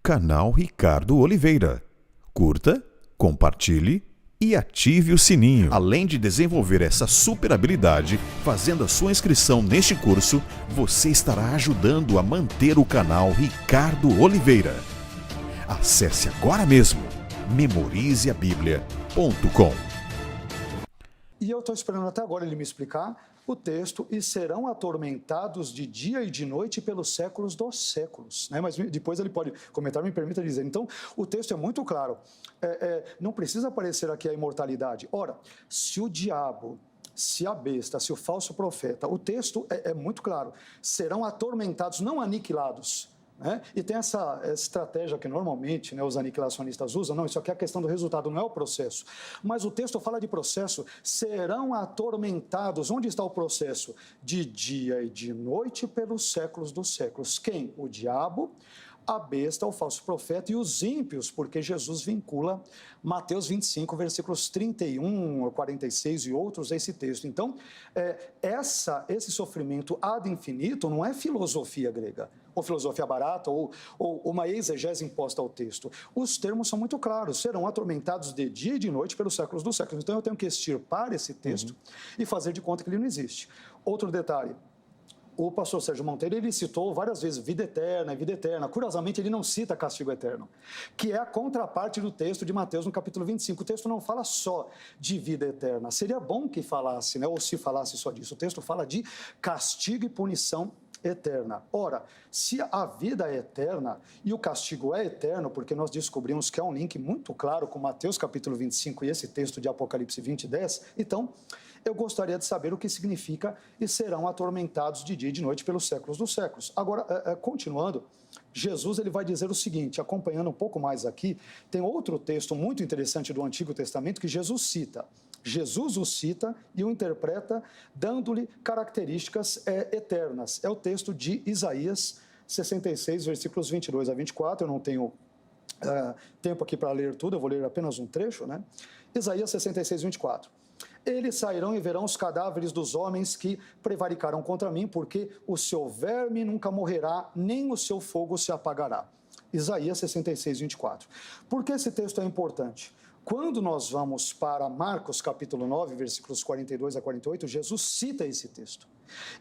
canal Ricardo Oliveira. Curta, compartilhe e ative o sininho. Além de desenvolver essa super habilidade, fazendo a sua inscrição neste curso, você estará ajudando a manter o canal Ricardo Oliveira. Acesse agora mesmo memorizeabiblia.com. E eu estou esperando até agora ele me explicar o texto, e serão atormentados de dia e de noite pelos séculos dos séculos. Né? Mas depois ele pode comentar, me permita dizer. Então, o texto é muito claro. Não precisa aparecer aqui a imortalidade. Ora, se o diabo, se a besta, se o falso profeta, o texto é muito claro, serão atormentados, não aniquilados. Né? E tem essa estratégia que normalmente, né, os aniquilacionistas usam, não, isso aqui é a questão do resultado, não é o processo. Mas o texto fala de processo, serão atormentados. Onde está o processo? De dia e de noite pelos séculos dos séculos. Quem? O diabo, a besta, o falso profeta e os ímpios, porque Jesus vincula Mateus 25, versículos 31, 46 e outros a esse texto. Então, esse sofrimento ad infinitum não é filosofia grega, ou filosofia barata, ou uma exegese imposta ao texto. Os termos são muito claros, serão atormentados de dia e de noite pelos séculos dos séculos. Então, eu tenho que extirpar esse texto e fazer de conta que ele não existe. Outro detalhe. O pastor Sérgio Monteiro, ele citou várias vezes vida eterna e vida eterna. Curiosamente, ele não cita castigo eterno, que é a contraparte do texto de Mateus no capítulo 25. O texto não fala só de vida eterna. Seria bom que falasse, né, ou se falasse só disso. O texto fala de castigo e punição eterna. Ora, se a vida é eterna e o castigo é eterno, porque nós descobrimos que há um link muito claro com Mateus capítulo 25 e esse texto de Apocalipse 20, 10, então eu gostaria de saber o que significa e serão atormentados de dia e de noite pelos séculos dos séculos. Agora, continuando, Jesus ele vai dizer o seguinte, acompanhando um pouco mais aqui, tem outro texto muito interessante do Antigo Testamento que Jesus cita. Jesus o cita e o interpreta dando-lhe características eternas. É o texto de Isaías 66, versículos 22 a 24. Eu não tenho tempo aqui para ler tudo, eu vou ler apenas um trecho, né? Isaías 66, 24. Eles sairão e verão os cadáveres dos homens que prevaricaram contra mim, porque o seu verme nunca morrerá, nem o seu fogo se apagará. Isaías 66, 24. Por que esse texto é importante? Quando nós vamos para Marcos capítulo 9, versículos 42 a 48, Jesus cita esse texto.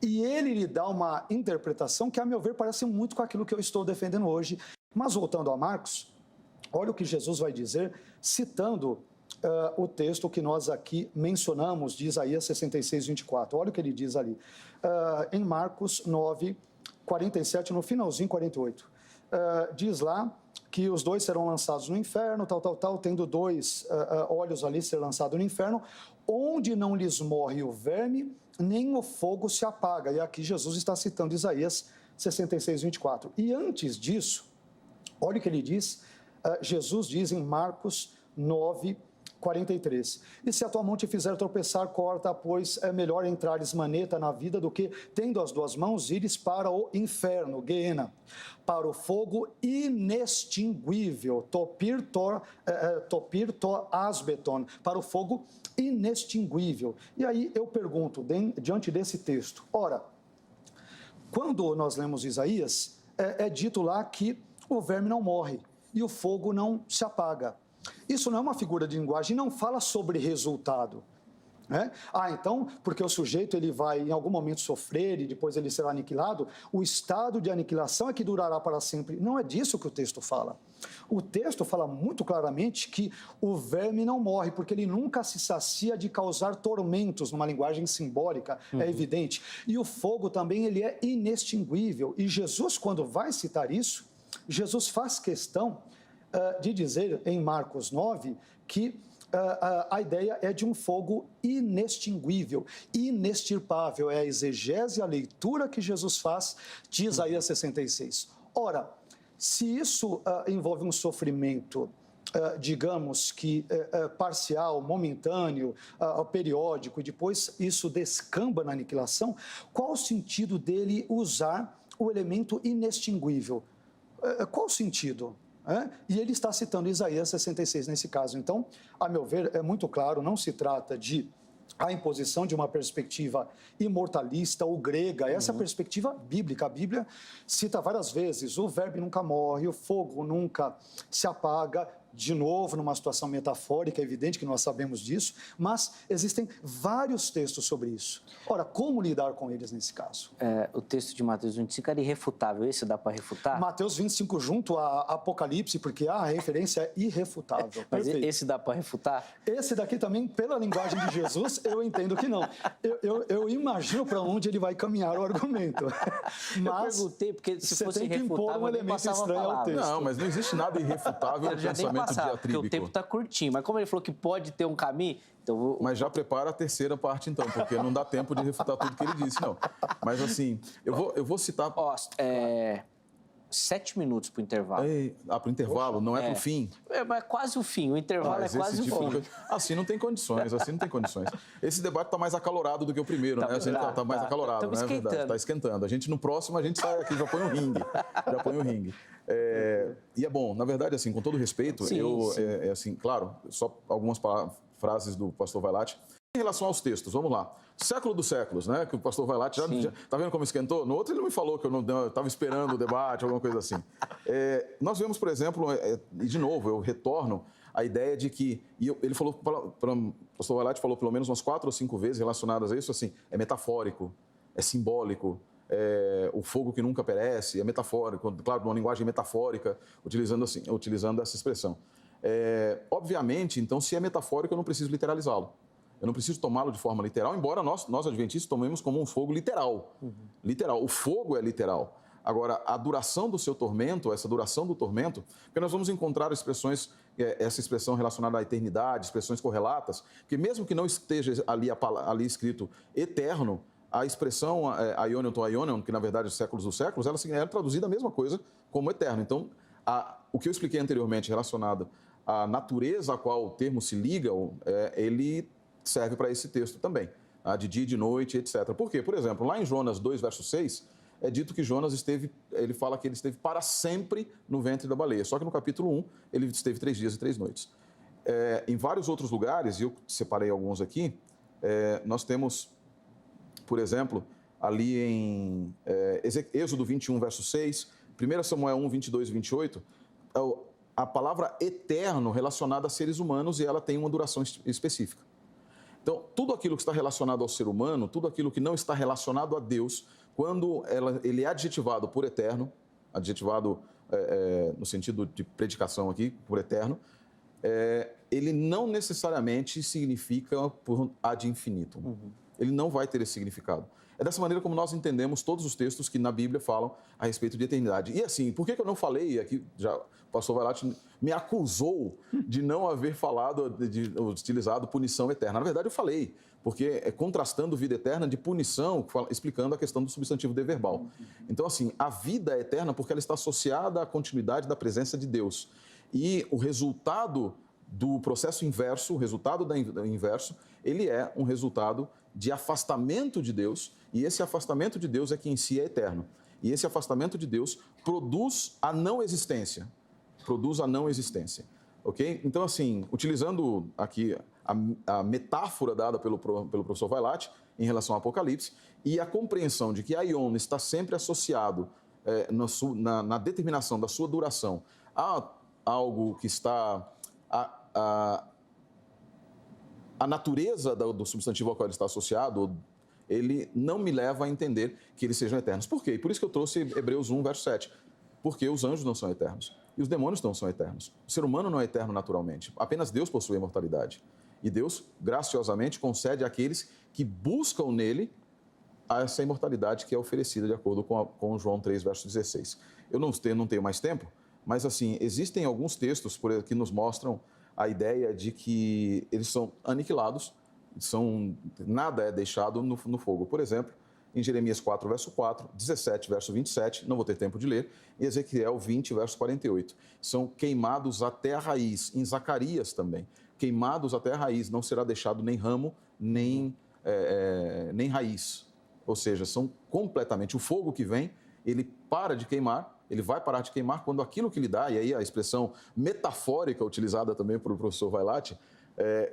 E ele lhe dá uma interpretação que, a meu ver, parece muito com aquilo que eu estou defendendo hoje. Mas voltando a Marcos, olha o que Jesus vai dizer, citando o texto que nós aqui mencionamos de Isaías 66, 24. Olha o que ele diz ali. Em Marcos 9, 47, no finalzinho 48. Diz lá que os dois serão lançados no inferno, tendo dois olhos ali ser lançados no inferno, onde não lhes morre o verme, nem o fogo se apaga. E aqui Jesus está citando Isaías 66, 24. E antes disso, olha o que ele diz, Jesus diz em Marcos 9, 43. E se a tua mão te fizer tropeçar, corta, pois é melhor entrares maneta na vida do que, tendo as duas mãos, ires para o inferno, Geena, para o fogo inextinguível, topir to asbeton, para o fogo inextinguível. E aí eu pergunto, diante desse texto, ora, quando nós lemos Isaías, é dito lá que o verme não morre e o fogo não se apaga. Isso não é uma figura de linguagem, não fala sobre resultado. Né? Então, porque o sujeito ele vai em algum momento sofrer e depois ele será aniquilado, o estado de aniquilação é que durará para sempre. Não é disso que o texto fala. O texto fala muito claramente que o verme não morre, porque ele nunca se sacia de causar tormentos, numa linguagem simbólica, é evidente. E o fogo também ele é inextinguível. E Jesus, quando vai citar isso, Jesus faz questão de dizer em Marcos 9 que a ideia é de um fogo inextinguível, inextirpável. É a exegese, a leitura que Jesus faz de Isaías 66. Ora, se isso envolve um sofrimento, digamos que parcial, momentâneo, periódico, e depois isso descamba na aniquilação, qual o sentido dele usar o elemento inextinguível? Qual o sentido? E ele está citando Isaías 66 nesse caso. Então, a meu ver, é muito claro, não se trata de a imposição de uma perspectiva imortalista ou grega, essa perspectiva bíblica. A Bíblia cita várias vezes: o verbo nunca morre, o fogo nunca se apaga. De novo, numa situação metafórica, é evidente que nós sabemos disso, mas existem vários textos sobre isso. Ora, como lidar com eles nesse caso? O texto de Mateus 25 era irrefutável, esse dá para refutar? Mateus 25 junto a Apocalipse, porque a referência é irrefutável. Mas Perfeito. esse dá para refutar? Esse daqui também, pela linguagem de Jesus, eu entendo que não. Eu imagino para onde ele vai caminhar o argumento. Mas eu perguntei, porque se fosse tem que impor um elemento estranho ao texto. Não, mas não existe nada irrefutável no pensamento diatríbico. Porque o tempo está curtinho. Mas como ele falou que pode ter um caminho, então... Mas já prepara a terceira parte, então, porque não dá tempo de refutar tudo que ele disse, não. Mas, assim, eu vou citar... 7 minutos para o intervalo. Para o intervalo, não é para o fim? Mas é quase o fim, o intervalo é quase o fim. Assim não tem condições, Esse debate está mais acalorado do que o primeiro, né? Está mais acalorado, né? Verdade, está esquentando. No próximo, a gente sai aqui, já põe o ringue. E é bom, na verdade, assim, com todo respeito, assim, claro, só algumas frases do pastor Vailate. Em relação aos textos, vamos lá. Século dos séculos, né? Que o pastor Vailate já tá vendo como esquentou? No outro ele não me falou que eu estava esperando o debate, alguma coisa assim. Nós vemos, por exemplo, e de novo, eu retorno à ideia de que, ele falou, o pastor Vailate falou pelo menos umas 4 ou 5 vezes relacionadas a isso, assim, é metafórico, é simbólico, o fogo que nunca perece, é metafórico, claro, numa linguagem metafórica, utilizando essa expressão. Obviamente, então, se é metafórico, eu não preciso literalizá-lo. Eu não preciso tomá-lo de forma literal, embora nós adventistas tomemos como um fogo literal. Literal. O fogo é literal. Agora, a duração do seu tormento, essa duração do tormento, porque nós vamos encontrar expressões, essa expressão relacionada à eternidade, expressões correlatas, que mesmo que não esteja ali escrito eterno, a expressão aionion to aionion, que na verdade é séculos dos séculos, ela é traduzida a mesma coisa como eterno. Então, o que eu expliquei anteriormente relacionado à natureza a qual o termo se liga, ele serve para esse texto também, de dia e de noite, etc. Por quê? Por exemplo, lá em Jonas 2, verso 6, é dito que Jonas ele fala que ele esteve para sempre no ventre da baleia. Só que no capítulo 1, ele esteve 3 dias e 3 noites. Em vários outros lugares, e eu separei alguns aqui, nós temos, por exemplo, ali em Êxodo 21, verso 6, 1 Samuel 1, 22 e 28, a palavra eterno relacionada a seres humanos, e ela tem uma duração específica. Então, tudo aquilo que está relacionado ao ser humano, tudo aquilo que não está relacionado a Deus, quando ele é adjetivado por eterno, adjetivado no sentido de predicação aqui, por eterno, ele não necessariamente significa por ad infinitum. Ele não vai ter esse significado. É dessa maneira como nós entendemos todos os textos que na Bíblia falam a respeito de eternidade. E assim, por que eu não falei aqui, já o pastor Vailate me acusou de não haver utilizado punição eterna. Na verdade, eu falei, porque é contrastando vida eterna de punição, explicando a questão do substantivo de verbal. Então, assim, a vida é eterna porque ela está associada à continuidade da presença de Deus. E o resultado do processo inverso, o resultado do inverso, ele é um resultado de afastamento de Deus, e esse afastamento de Deus é que em si é eterno. E esse afastamento de Deus produz a não existência. Ok? Então, assim, utilizando aqui a metáfora dada pelo professor Vailate em relação ao Apocalipse, e a compreensão de que Aion está sempre associado na determinação da sua duração a algo que está... A natureza do substantivo ao qual ele está associado, ele não me leva a entender que eles sejam eternos. Por quê? Por isso que eu trouxe Hebreus 1, verso 7. Porque os anjos não são eternos. E os demônios não são eternos. O ser humano não é eterno naturalmente. Apenas Deus possui a imortalidade. E Deus, graciosamente, concede àqueles que buscam nele essa imortalidade que é oferecida de acordo com João 3, verso 16. Eu não tenho mais tempo, mas assim, existem alguns textos que nos mostram a ideia de que eles são aniquilados, nada é deixado no fogo. Por exemplo, em Jeremias 4, verso 4, 17, verso 27, não vou ter tempo de ler, e Ezequiel 20, verso 48. São queimados até a raiz. Em Zacarias também, queimados até a raiz, não será deixado nem ramo, nem raiz. Ou seja, são completamente... O fogo que vem, ele para de queimar, ele vai parar de queimar quando aquilo que lhe dá, e aí a expressão metafórica utilizada também pelo professor Vailate,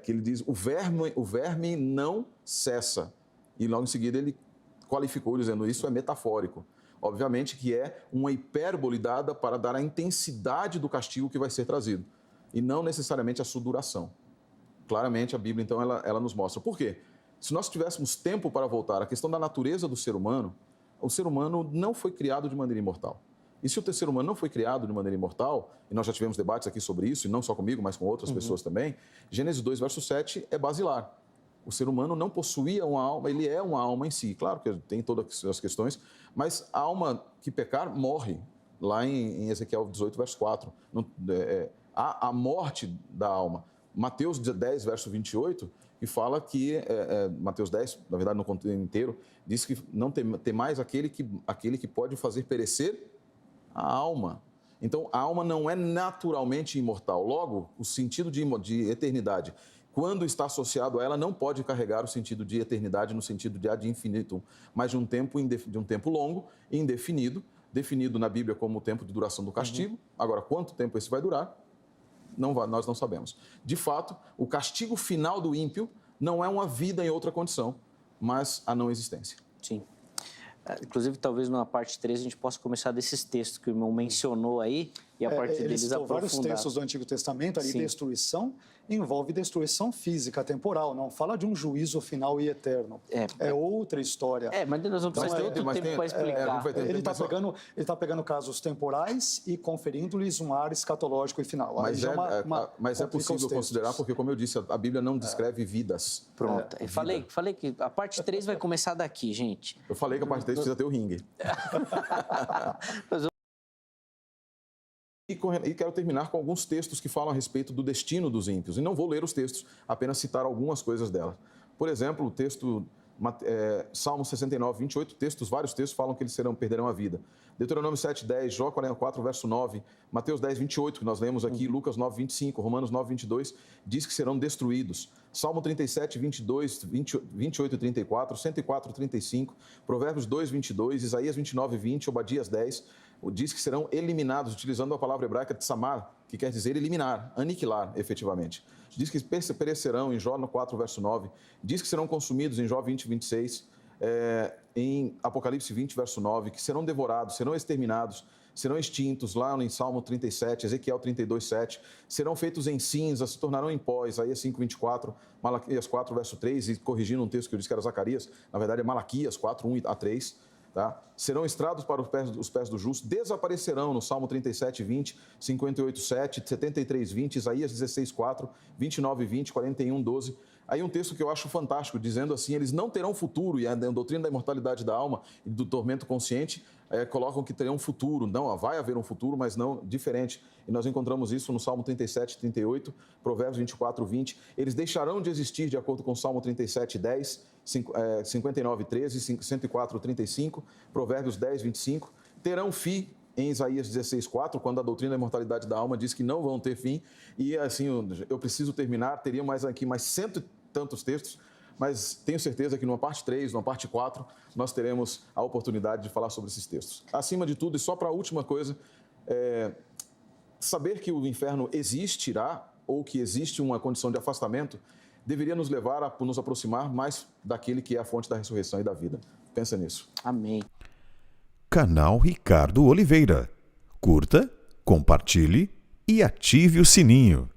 que ele diz, o verme não cessa. E logo em seguida ele qualificou dizendo, isso é metafórico. Obviamente que é uma hipérbole dada para dar a intensidade do castigo que vai ser trazido, e não necessariamente a sua duração. Claramente a Bíblia, então, ela nos mostra. Por quê? Se nós tivéssemos tempo para voltar à questão da natureza do ser humano, o ser humano não foi criado de maneira imortal. E se o ser humano não foi criado de maneira imortal, e nós já tivemos debates aqui sobre isso, e não só comigo, mas com outras pessoas também, Gênesis 2, verso 7 é basilar. O ser humano não possuía uma alma, ele é uma alma em si. Claro que tem todas as questões, mas a alma que pecar morre. Lá em Ezequiel 18, verso 4. Há a morte da alma. Mateus 10, verso 28, que fala que, Mateus 10, na verdade no contexto inteiro, diz que não tem mais aquele que pode fazer perecer a alma. Então, a alma não é naturalmente imortal. Logo, o sentido de eternidade, quando está associado a ela, não pode carregar o sentido de eternidade no sentido de ad infinitum, mas de um tempo longo e indefinido, definido na Bíblia como o tempo de duração do castigo. Agora, quanto tempo esse vai durar? Nós não sabemos. De fato, o castigo final do ímpio não é uma vida em outra condição, mas a não existência. Sim. Inclusive, talvez na parte 3 a gente possa começar desses textos que o irmão mencionou aí e a partir deles aprofundar. Vários textos do Antigo Testamento, ali, destruição envolve destruição física, temporal, não fala de um juízo final e eterno. É outra história. Mas nós vamos precisar ter outro tempo para explicar. Ele está pegando casos temporais e conferindo-lhes um ar escatológico e final. Mas é possível considerar, porque, como eu disse, a Bíblia não descreve vidas. Pronto. Falei que a parte 3 vai começar daqui, gente. Eu falei que a parte 3 precisa ter o ringue. E quero terminar com alguns textos que falam a respeito do destino dos ímpios. E não vou ler os textos, apenas citar algumas coisas delas. Por exemplo, o texto Salmo 69, 28, vários textos falam que eles perderão a vida. Deuteronômio 7, 10, Jó 44, verso 9, Mateus 10, 28, que nós lemos aqui, Lucas 9, 25, Romanos 9, 22, diz que serão destruídos. Salmo 37, 22, 28 e 34, 104, 35, Provérbios 2, 22, Isaías 29, 20, Obadias 10, diz que serão eliminados, utilizando a palavra hebraica tsamar, que quer dizer eliminar, aniquilar, efetivamente. Diz que perecerão em Jó 4, verso 9, diz que serão consumidos em Jó 20, 26, em Apocalipse 20, verso 9, que serão devorados, serão exterminados, serão extintos, lá em Salmo 37, Ezequiel 32, 7, serão feitos em cinza, se tornarão em pó, Isaías 5, 24, Malaquias 4, verso 3, e corrigindo um texto que eu disse que era Zacarias, na verdade é Malaquias 4, 1 a 3, tá? Serão estrados para os pés do justo, desaparecerão no Salmo 37, 20, 58, 7, 73, 20, Isaías 16, 4, 29, 20, 41, 12. Aí um texto que eu acho fantástico, dizendo assim, eles não terão futuro, e a doutrina da imortalidade da alma e do tormento consciente colocam que terão um futuro. Não, vai haver um futuro, mas não diferente. E nós encontramos isso no Salmo 37, 38, Provérbios 24, 20. Eles deixarão de existir, de acordo com o Salmo 37, 10, 59, 13, 104, 35, Provérbios 10, 25. Terão fim em Isaías 16, 4, quando a doutrina da imortalidade da alma diz que não vão ter fim. E assim, eu preciso terminar, teria mais cento e tantos textos, mas tenho certeza que numa parte 3, numa parte 4, nós teremos a oportunidade de falar sobre esses textos. Acima de tudo, e só para a última coisa, saber que o inferno existirá, ou que existe uma condição de afastamento, deveria nos levar a nos aproximar mais daquele que é a fonte da ressurreição e da vida. Pensa nisso. Amém. Canal Ricardo Oliveira. Curta, compartilhe e ative o sininho.